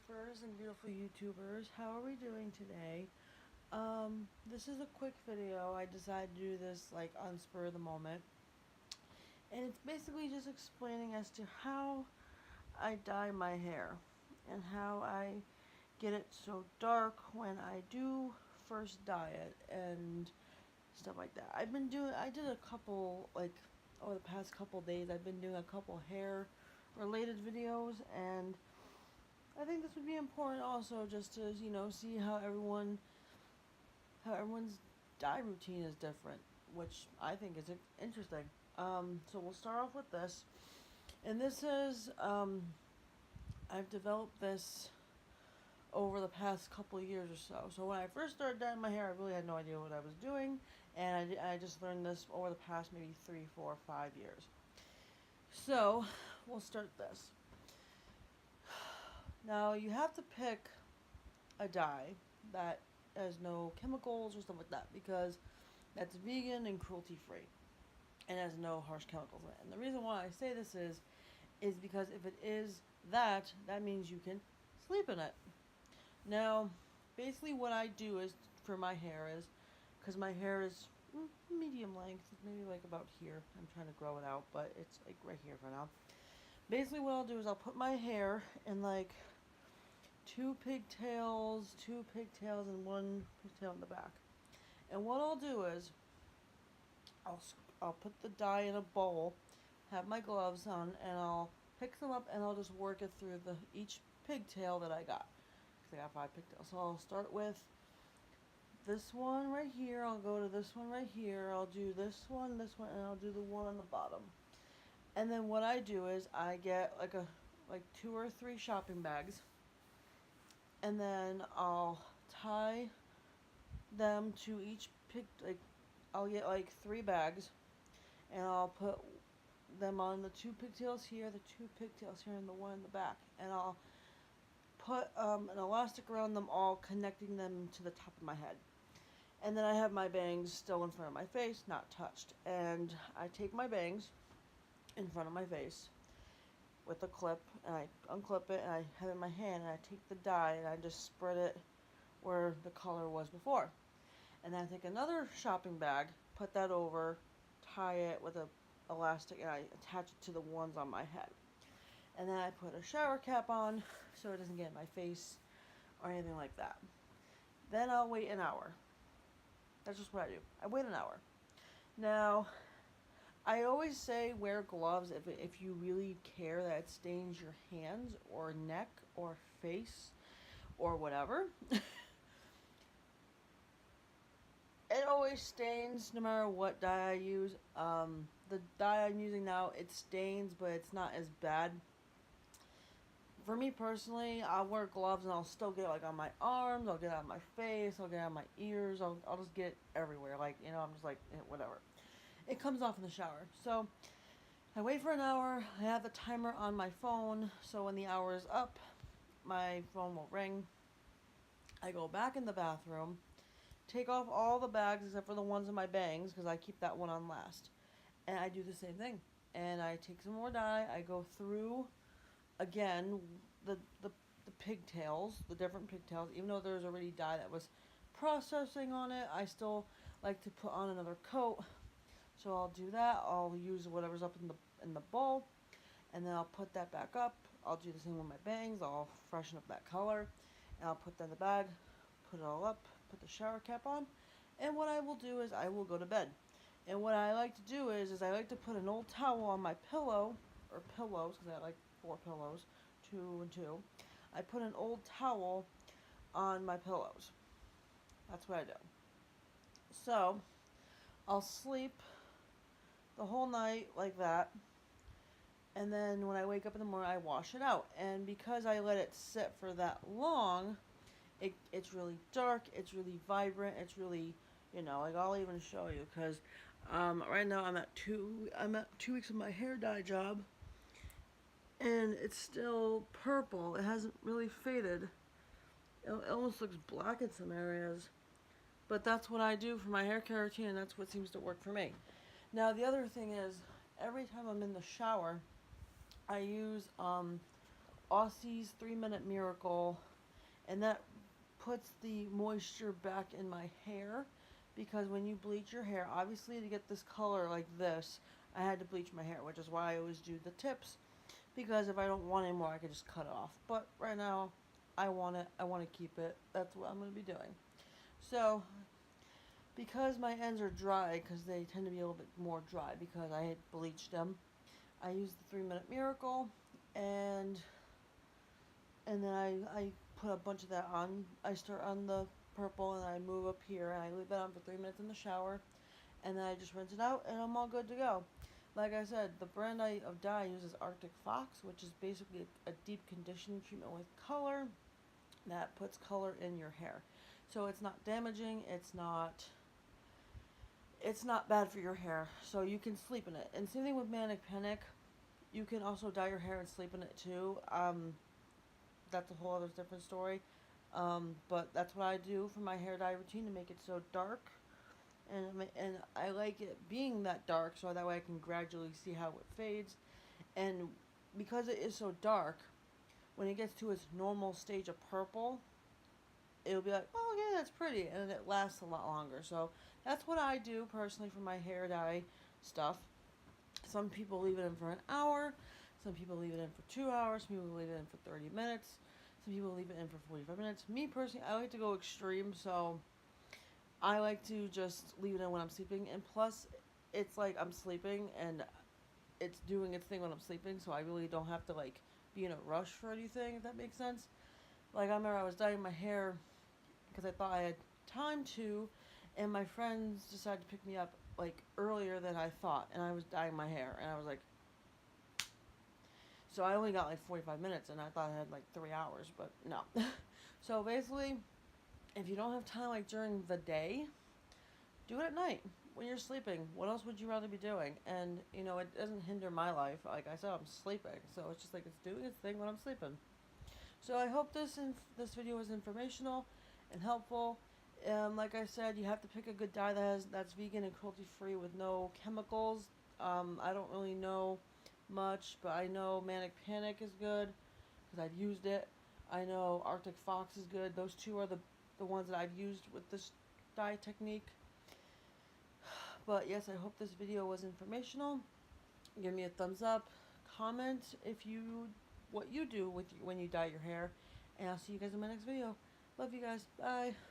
Gophers and beautiful YouTubers. How are we doing today? This is a quick video. I decided to do this like on spur of the moment. And it's basically just explaining as to how I dye my hair and how I get it so dark when I do first dye it and stuff like that. I did a couple, like, over the past couple days, I've been doing a couple hair related videos, and I think this would be important also just to, see how everyone's dye routine is different, which I think is interesting. So we'll start off with this. And this is, I've developed this over the past couple of years or so. So when I first started dyeing my hair, I really had no idea what I was doing. And I just learned this over the past maybe 3, 4, 5 years. So we'll start this. Now you have to pick a dye that has no chemicals or stuff like that, because that's vegan and cruelty free and has no harsh chemicals in it. And the reason why I say this is because if it is that, that means you can sleep in it. Now, basically what I do is for my hair is, because my hair is medium length, maybe like about here. I'm trying to grow it out, but it's like right here for now. Basically what I'll do is I'll put my hair in like two pigtails, and one pigtail in the back. And what I'll do is I'll put the dye in a bowl, have my gloves on, and I'll pick them up and I'll just work it through each pigtail that I got. Because I got 5 pigtails. So I'll start with this one right here. I'll go to this one right here. I'll do this one, and I'll do the one on the bottom. And then what I do is I get like 2 or 3 shopping bags, and then I'll tie them to each I'll get like 3 bags, and I'll put them on the 2 pigtails here, the 2 pigtails here, and the one in the back. And I'll put an elastic around them all, connecting them to the top of my head. And then I have my bangs still in front of my face, not touched. And I take my bangs in front of my face with a clip, and I unclip it, and I have it in my hand, and I take the dye, and I just spread it where the color was before. And then I take another shopping bag, put that over, tie it with a elastic, and I attach it to the ones on my head. And then I put a shower cap on so it doesn't get in my face or anything like that. Then I'll wait an hour. That's just what I do. I wait an hour. Now, I always say wear gloves if you really care that it stains your hands or neck or face or whatever. It always stains no matter what dye I use. The dye I'm using now, it stains, but it's not as bad. For me personally, I'll wear gloves and I'll still get like on my arms, I'll get on my face, I'll get on my ears, I'll just get everywhere. Like, I'm just like, whatever. It comes off in the shower. So I wait for an hour. I have the timer on my phone, so when the hour is up, my phone will ring. I go back in the bathroom, take off all the bags except for the ones in my bangs, because I keep that one on last. And I do the same thing. And I take some more dye. I go through again the pigtails, the different pigtails. Even though there's already dye that was processing on it, I still like to put on another coat. So I'll do that. I'll use whatever's up in the bowl, and then I'll put that back up. I'll do the same with my bangs. I'll freshen up that color, and I'll put that in the bag, put it all up, put the shower cap on, and what I will do is I will go to bed. And what I like to do is I like to put an old towel on my pillow, or pillows, because I like 4 pillows, 2 and 2. I put an old towel on my pillows. That's what I do. So I'll sleep the whole night like that, and then when I wake up in the morning, I wash it out. And because I let it sit for that long, it's really dark, it's really vibrant, it's really, like, I'll even show you, because right now I'm at 2 weeks of my hair dye job, and it's still purple. It hasn't really faded. It almost looks black in some areas, but that's what I do for my hair care routine, and that's what seems to work for me. Now, the other thing is, every time I'm in the shower, I use Aussie's 3-Minute Miracle, and that puts the moisture back in my hair, because when you bleach your hair, obviously to get this color like this, I had to bleach my hair, which is why I always do the tips, because if I don't want it anymore, I could just cut it off. But right now, I want it. I want to keep it. That's what I'm going to be doing. So, because my ends are dry, because they tend to be a little bit more dry because I had bleached them, I use the 3-Minute Miracle, and then I put a bunch of that on. I start on the purple and I move up here and I leave that on for 3 minutes in the shower, and then I just rinse it out and I'm all good to go. Like I said, the brand of dye I use is Arctic Fox, which is basically a deep conditioning treatment with color that puts color in your hair. So it's not damaging, it's not bad for your hair. So you can sleep in it. And same thing with Manic Panic. You can also dye your hair and sleep in it too. That's a whole other different story. But that's what I do for my hair dye routine to make it so dark. And I like it being that dark so that way I can gradually see how it fades. And because it is so dark, when it gets to its normal stage of purple, it'll be like, oh yeah, that's pretty, and it lasts a lot longer. So that's what I do personally for my hair dye stuff. Some people leave it in for an hour, some people leave it in for 2 hours, some people leave it in for 30 minutes, some people leave it in for 45 minutes. Me personally, I like to go extreme, so I like to just leave it in when I'm sleeping, and plus, it's like I'm sleeping and it's doing its thing when I'm sleeping, so I really don't have to like be in a rush for anything, if that makes sense. Like I remember I was dyeing my hair because I thought I had time to, and my friends decided to pick me up like earlier than I thought, and I was dyeing my hair, and I was like, so I only got like 45 minutes, and I thought I had like 3 hours, but no. So basically, if you don't have time like during the day, do it at night when you're sleeping. What else would you rather be doing? And you know, it doesn't hinder my life. Like I said, I'm sleeping, so it's just like it's doing its thing when I'm sleeping. So I hope this video was informational and helpful. Like I said, you have to pick a good dye that's vegan and cruelty free with no chemicals. I don't really know much, but I know Manic Panic is good because I've used it. I know Arctic Fox is good. Those two are the ones that I've used with this dye technique. But yes, I hope this video was informational. Give me a thumbs up. Comment if you what you do with when you dye your hair, and I'll see you guys in my next video. Love you guys. Bye.